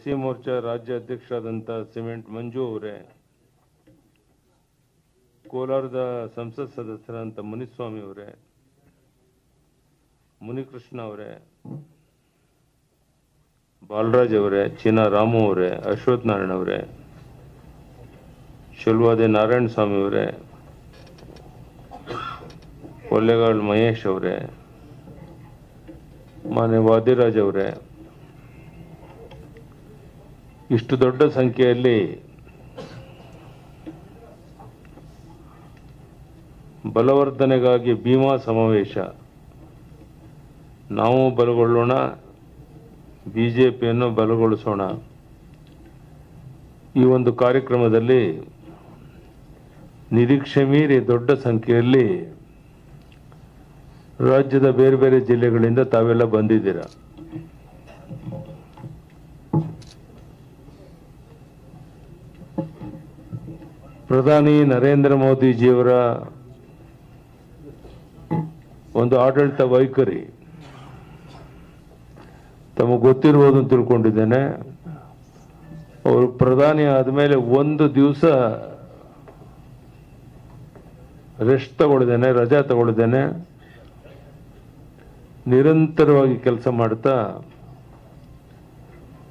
SC Morcha ರಾಜ್ಯ ಅಧ್ಯಕ್ಷರಾದಂಥ cement ಮಂಜು ಅವರೇ, ಕೋಲಾರದ ಸಂಸತ್ ಸದಸ್ಯರಾದಂಥ ಮುನಿಸ್ವಾಮಿ ಅವರೇ, ಮುನಿಕೃಷ್ಣ ಅವರೇ, ಬಾಲರಾಜ್ ಅವರೇ, ಚೀನಾ ರಾಮು ಅವರೇ, ಅಶ್ವಥ್ ನಾರಾಯಣ ಅವರೇ, ಶಿಲ್ವಾದೆ ನಾರಾಯಣ ಸ್ವಾಮಿ ಅವರೇ, ಒಳ್ಳೆಗಾಳ್ ಮಹೇಶ್ ಅವರೇ, ಮಾನ್ಯ ವಾದಿರಾಜ್ ಅವರೇ, ಇಷ್ಟು ದೊಡ್ಡ ಸಂಖ್ಯೆಯಲ್ಲಿ ಬಲವರ್ಧನೆಗಾಗಿ ಭೀಮಾ ಸಮಾವೇಶ, ನಾವು ಬಲಗೊಳ್ಳೋಣ, ಬಿಜೆಪಿಯನ್ನು ಬಲಗೊಳಿಸೋಣ, ಈ ಒಂದು ಕಾರ್ಯಕ್ರಮದಲ್ಲಿ ನಿರೀಕ್ಷೆ ಮೀರಿ ದೊಡ್ಡ ಸಂಖ್ಯೆಯಲ್ಲಿ ರಾಜ್ಯದ ಬೇರೆ ಬೇರೆ ಜಿಲ್ಲೆಗಳಿಂದ ತಾವೆಲ್ಲ ಬಂದಿದ್ದೀರಾ. ಪ್ರಧಾನಿ ನರೇಂದ್ರ ಮೋದಿಜಿಯವರ ಒಂದು ಆಡಳಿತ ವೈಖರಿ ತಮಗೆ ಗೊತ್ತಿರುವುದು ಅಂತ ತಿಳ್ಕೊಂಡಿದ್ದೇನೆ. ಅವರು ಪ್ರಧಾನಿ ಆದಮೇಲೆ ಒಂದು ದಿವಸ ರೆಸ್ಟ್ ತಗೊಳ್ಳಿದ್ದೇನೆ, ರಜಾ ತಗೊಳ್ಳಿದ್ದೇನೆ, ನಿರಂತರವಾಗಿ ಕೆಲಸ ಮಾಡ್ತಾ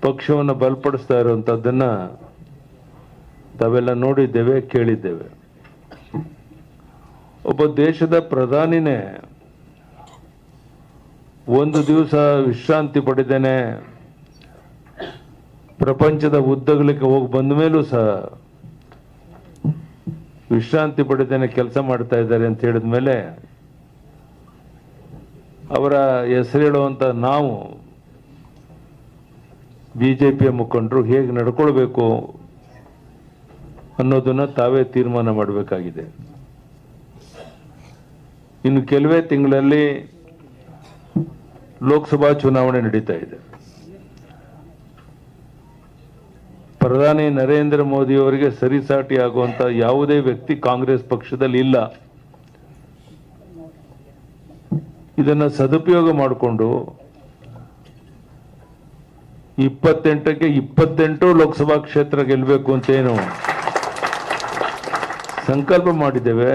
ಪಕ್ಷವನ್ನು ಬಲಪಡಿಸ್ತಾ ಇರುವಂಥದ್ದನ್ನ ತಾವೆಲ್ಲ ನೋಡಿದ್ದೇವೆ, ಕೇಳಿದ್ದೇವೆ. ಒಬ್ಬ ದೇಶದ ಪ್ರಧಾನಿನೇ ಒಂದು ದಿವಸ ವಿಶ್ರಾಂತಿ ಪಡೆದೇನೆ ಪ್ರಪಂಚದ ಉದ್ದಗಲಕ್ಕೆ ಹೋಗಿ ಬಂದ ಮೇಲೂ ಸಹ ವಿಶ್ರಾಂತಿ ಪಡೆದೇನೆ ಕೆಲಸ ಮಾಡ್ತಾ ಇದ್ದಾರೆ ಅಂತ ಹೇಳಿದ ಮೇಲೆ ಅವರ ಹೆಸರು ಹೇಳುವಂತ ನಾವು ಬಿಜೆಪಿಯ ಮುಖಂಡರು ಹೇಗೆ ನಡ್ಕೊಳ್ಬೇಕು ಅನ್ನೋದನ್ನ ತಾವೇ ತೀರ್ಮಾನ ಮಾಡಬೇಕಾಗಿದೆ. ಇನ್ನು ಕೆಲವೇ ತಿಂಗಳಲ್ಲಿ ಲೋಕಸಭಾ ಚುನಾವಣೆ ನಡೀತಾ ಇದೆ. ಪ್ರಧಾನಿ ನರೇಂದ್ರ ಮೋದಿ ಅವರಿಗೆ ಸರಿಸಾಟಿ ಆಗುವಂತ ಯಾವುದೇ ವ್ಯಕ್ತಿ ಕಾಂಗ್ರೆಸ್ ಪಕ್ಷದಲ್ಲಿ ಇಲ್ಲ. ಇದನ್ನ ಸದುಪಯೋಗ ಮಾಡಿಕೊಂಡು 28ಕ್ಕೆ 28 ಲೋಕಸಭಾ ಕ್ಷೇತ್ರ ಗೆಲ್ಲಬೇಕು ಅಂತೇನು ಸಂಕಲ್ಪ ಮಾಡಿದ್ದೇವೆ,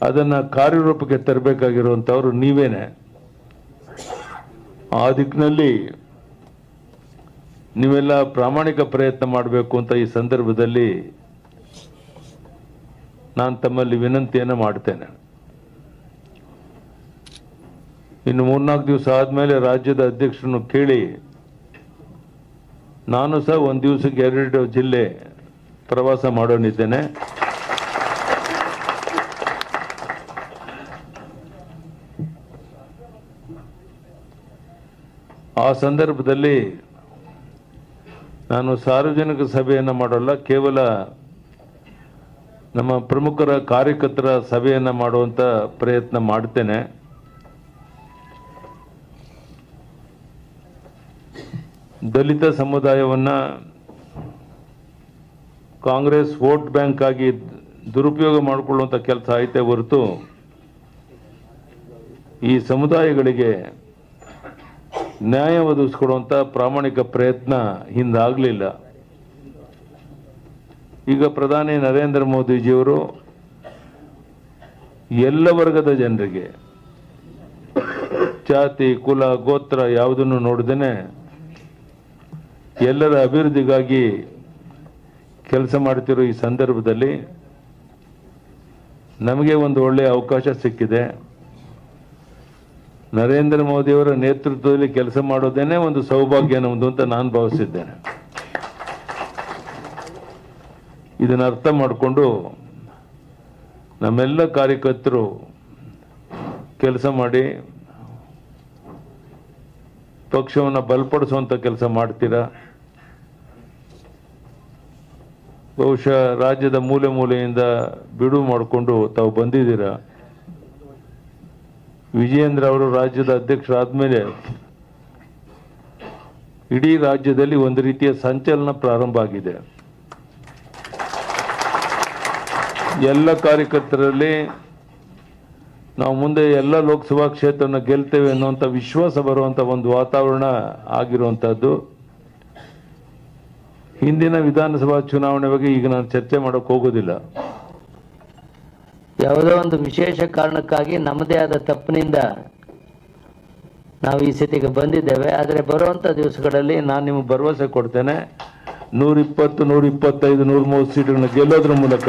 ಅದನ್ನ ಕಾರ್ಯರೂಪಕ್ಕೆ ತರಬೇಕಾಗಿರುವಂತವ್ರು ನೀವೇನೆ. ಆ ದಿಕ್ಕಿನಲ್ಲಿ ನೀವೆಲ್ಲ ಪ್ರಾಮಾಣಿಕ ಪ್ರಯತ್ನ ಮಾಡಬೇಕು ಅಂತ ಈ ಸಂದರ್ಭದಲ್ಲಿ ನಾನು ತಮ್ಮಲ್ಲಿ ವಿನಂತಿಯನ್ನು ಮಾಡ್ತೇನೆ. ಇನ್ನು 3-4 ದಿವಸ ಆದ್ಮೇಲೆ ರಾಜ್ಯದ ಅಧ್ಯಕ್ಷರನ್ನು ಕೇಳಿ ನಾನು ಸಹ ಒಂದು ದಿವಸಕ್ಕೆ 2 ಜಿಲ್ಲೆ ಪ್ರವಾಸ ಮಾಡೋನಿದ್ದೇನೆ. ಆ ಸಂದರ್ಭದಲ್ಲಿ ನಾನು ಸಾರ್ವಜನಿಕ ಸಭೆಯನ್ನು ಮಾಡೋಲ್ಲ, ಕೇವಲ ನಮ್ಮ ಪ್ರಮುಖರ ಕಾರ್ಯಕರ್ತರ ಸಭೆಯನ್ನು ಮಾಡುವಂತ ಪ್ರಯತ್ನ ಮಾಡ್ತೇನೆ. ದಲಿತ ಸಮುದಾಯವನ್ನ ಕಾಂಗ್ರೆಸ್ ವೋಟ್ ಬ್ಯಾಂಕ್ ಆಗಿ ದುರುಪಯೋಗ ಮಾಡಿಕೊಳ್ಳುವಂತ ಕೆಲಸ ಆಯ್ತೇ ಹೊರತು ಈ ಸಮುದಾಯಗಳಿಗೆ ನ್ಯಾಯ ಒದಗಿಸಿಕೊಡುವಂತ ಪ್ರಾಮಾಣಿಕ ಪ್ರಯತ್ನ ಹಿಂದಾಗಲಿಲ್ಲ. ಈಗ ಪ್ರಧಾನಿ ನರೇಂದ್ರ ಮೋದಿಜಿಯವರು ಎಲ್ಲ ವರ್ಗದ ಜನರಿಗೆ ಜಾತಿ, ಕುಲ, ಗೋತ್ರ ಯಾವುದನ್ನು ನೋಡದೇನೆ ಎಲ್ಲರ ಅಭಿವೃದ್ಧಿಗಾಗಿ ಕೆಲಸ ಮಾಡ್ತಿರೋ ಈ ಸಂದರ್ಭದಲ್ಲಿ ನಮಗೆ ಒಂದು ಒಳ್ಳೆಯ ಅವಕಾಶ ಸಿಕ್ಕಿದೆ. ನರೇಂದ್ರ ಮೋದಿಯವರ ನೇತೃತ್ವದಲ್ಲಿ ಕೆಲಸ ಮಾಡೋದೇನೆ ಒಂದು ಸೌಭಾಗ್ಯ ನಮ್ಮದು ಅಂತ ನಾನು ಭಾವಿಸಿದ್ದೇನೆ. ಇದನ್ನ ಅರ್ಥ ಮಾಡಿಕೊಂಡು ನಮ್ಮೆಲ್ಲ ಕಾರ್ಯಕರ್ತರು ಕೆಲಸ ಮಾಡಿ ಪಕ್ಷವನ್ನು ಬಲಪಡಿಸುವಂತ ಕೆಲಸ ಮಾಡ್ತೀರಾ. ಬಹುಶಃ ರಾಜ್ಯದ ಮೂಲೆ ಮೂಲೆಯಿಂದ ಬಿಡುವು ಮಾಡಿಕೊಂಡು ತಾವು ಬಂದಿದ್ದೀರಾ. ವಿಜಯೇಂದ್ರ ಅವರು ರಾಜ್ಯದ ಅಧ್ಯಕ್ಷರಾದ್ಮೇಲೆ ಇಡೀ ರಾಜ್ಯದಲ್ಲಿ ಒಂದು ರೀತಿಯ ಸಂಚಲನ ಪ್ರಾರಂಭ ಆಗಿದೆ. ಎಲ್ಲ ಕಾರ್ಯಕರ್ತರಲ್ಲಿ ನಾವು ಮುಂದೆ ಎಲ್ಲ ಲೋಕಸಭಾ ಕ್ಷೇತ್ರವನ್ನು ಗೆಲ್ತೇವೆ ಅನ್ನುವಂಥ ವಿಶ್ವಾಸ ಬರುವಂಥ ಒಂದು ವಾತಾವರಣ ಆಗಿರುವಂಥದ್ದು. ಹಿಂದಿನ ವಿಧಾನಸಭಾ ಚುನಾವಣೆ ಬಗ್ಗೆ ಈಗ ನಾನು ಚರ್ಚೆ ಮಾಡೋಕೆ ಹೋಗೋದಿಲ್ಲ. ಯಾವುದೋ ಒಂದು ವಿಶೇಷ ಕಾರಣಕ್ಕಾಗಿ ನಮ್ಮದೇ ಆದ ತಪ್ಪಿನಿಂದ ನಾವು ಈ ಸ್ಥಿತಿಗೆ ಬಂದಿದ್ದೇವೆ. ಆದರೆ ಬರುವಂಥ ದಿವಸಗಳಲ್ಲಿ ನಾನು ನಿಮಗೆ ಭರವಸೆ ಕೊಡ್ತೇನೆ, 120, 125, 130 ಸೀಟುಗಳನ್ನ ಗೆಲ್ಲೋದ್ರ ಮೂಲಕ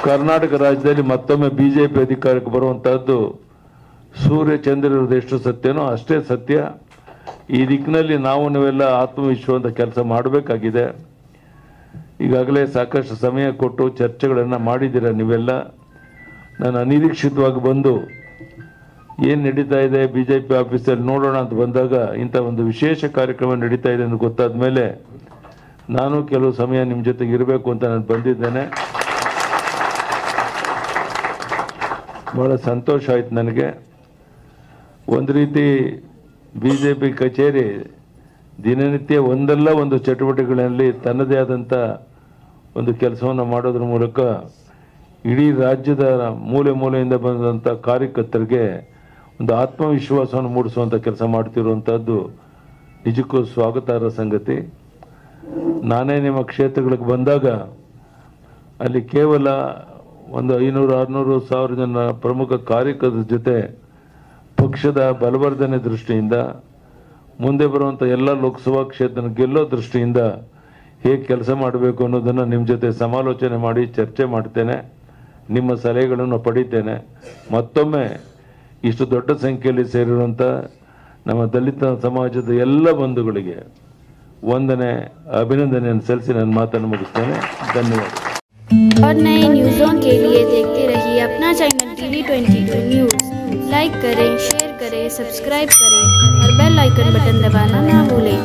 ಕರ್ನಾಟಕ ರಾಜ್ಯದಲ್ಲಿ ಮತ್ತೊಮ್ಮೆ ಬಿಜೆಪಿ ಅಧಿಕಾರಕ್ಕೆ ಬರುವಂತಹದ್ದು ಸೂರ್ಯ ಚಂದ್ರರದು ಎಷ್ಟು ಸತ್ಯನೋ ಅಷ್ಟೇ ಸತ್ಯ. ಈ ದಿಕ್ಕಿನಲ್ಲಿ ನೀವೆಲ್ಲ ಆತ್ಮವಿಶ್ವಾಸದ ಕೆಲಸ ಮಾಡಬೇಕಾಗಿದೆ. ಈಗಾಗಲೇ ಸಾಕಷ್ಟು ಸಮಯ ಕೊಟ್ಟು ಚರ್ಚೆಗಳನ್ನು ಮಾಡಿದ್ದೀರ ನೀವೆಲ್ಲ. ನಾನು ಅನಿರೀಕ್ಷಿತವಾಗಿ ಬಂದು ಏನು ನಡೀತಾ ಇದೆ ಬಿಜೆಪಿ ಆಫೀಸಲ್ಲಿ ನೋಡೋಣ ಅಂತ ಬಂದಾಗ ಇಂಥ ಒಂದು ವಿಶೇಷ ಕಾರ್ಯಕ್ರಮ ನಡೀತಾ ಇದೆ ಅಂತ ಗೊತ್ತಾದ ಮೇಲೆ ನಾನು ಕೆಲವು ಸಮಯ ನಿಮ್ಮ ಜೊತೆಗೆ ಇರಬೇಕು ಅಂತ ನಾನು ಬಂದಿದ್ದೇನೆ. ಬಹಳ ಸಂತೋಷ ಆಯ್ತು ನನಗೆ. ಒಂದು ರೀತಿ ಬಿಜೆಪಿ ಕಚೇರಿ ದಿನನಿತ್ಯ ಒಂದಲ್ಲ ಒಂದು ಚಟುವಟಿಕೆಗಳಲ್ಲಿ ತನ್ನದೇ ಆದಂಥ ಒಂದು ಕೆಲಸವನ್ನು ಮಾಡೋದ್ರ ಮೂಲಕ ಇಡೀ ರಾಜ್ಯದ ಮೂಲೆ ಮೂಲೆಯಿಂದ ಬಂದಂಥ ಕಾರ್ಯಕರ್ತರಿಗೆ ಒಂದು ಆತ್ಮವಿಶ್ವಾಸವನ್ನು ಮೂಡಿಸುವಂಥ ಕೆಲಸ ಮಾಡ್ತಿರುವಂಥದ್ದು ನಿಜಕ್ಕೂ ಸ್ವಾಗತಾರ್ಹ ಸಂಗತಿ. ನಾನೇ ನಿಮ್ಮ ಕ್ಷೇತ್ರಗಳಿಗೆ ಬಂದಾಗ ಅಲ್ಲಿ ಕೇವಲ ಒಂದು 500-600 ಜನ ಪ್ರಮುಖ ಕಾರ್ಯಕರ್ತರ ಜೊತೆ ಪಕ್ಷದ ಬಲವರ್ಧನೆ ದೃಷ್ಟಿಯಿಂದ ಮುಂದೆ ಬರುವಂಥ ಎಲ್ಲ ಲೋಕಸಭಾ ಕ್ಷೇತ್ರ ಗೆಲ್ಲೋ ದೃಷ್ಟಿಯಿಂದ ಹೇಗೆ ಕೆಲಸ ಮಾಡಬೇಕು ಅನ್ನೋದನ್ನು ನಿಮ್ಮ ಜೊತೆ ಸಮಾಲೋಚನೆ ಮಾಡಿ ಚರ್ಚೆ ಮಾಡ್ತೇನೆ. ನಿಮ್ಮ ಸಲಹೆಗಳನ್ನು ಪಡಿತೇನೆ. ಮತ್ತೊಮ್ಮೆ ಇಷ್ಟು ದೊಡ್ಡ ಸಂಖ್ಯೆಯಲ್ಲಿ ಸೇರಿರುವಂಥ ನಮ್ಮ ದಲಿತ ಸಮಾಜದ ಎಲ್ಲ ಬಂಧುಗಳಿಗೆ ವಂದನೆ, ಅಭಿನಂದನೆಯನ್ನು ಸಲ್ಲಿಸಿ ನನ್ನ ಮಾತನ್ನು ಮುಗಿಸ್ತೇನೆ. ಧನ್ಯವಾದ. और नए न्यूज़ों के लिए देखते रहिए अपना चैनल TV22 न्यूज़। लाइक करें, शेयर करें, सब्सक्राइब करें और बेल आइकन बटन दबाना ना भूलें।